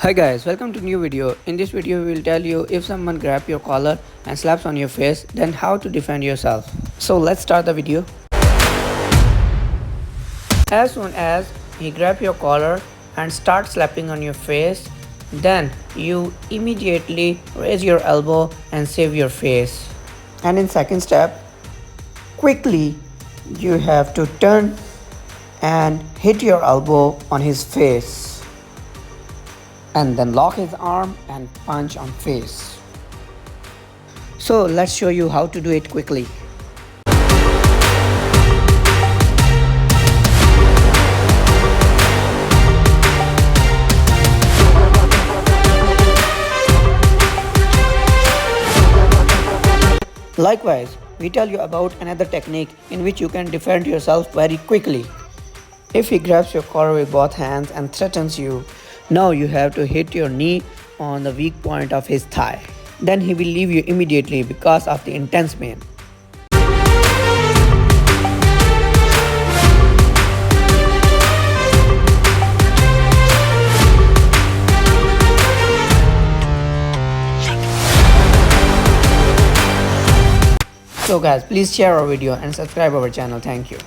Hi guys, welcome to new video. In this video we will tell you if someone grabs your collar and slaps on your face, then how to defend yourself. So let's start the video. As soon as he grabs your collar and starts slapping on your face, then you immediately raise your elbow and save your face. And in second step, quickly you have to turn and hit your elbow on his face. And then lock his arm and punch on face. So let's show you how to do it quickly. Likewise, we tell you about another technique in which you can defend yourself very quickly. If he grabs your collar with both hands and threatens you, now you have to hit your knee on the weak point of his thigh. Then he will leave you immediately because of the intense pain. So guys, please share our video and subscribe our channel. Thank you.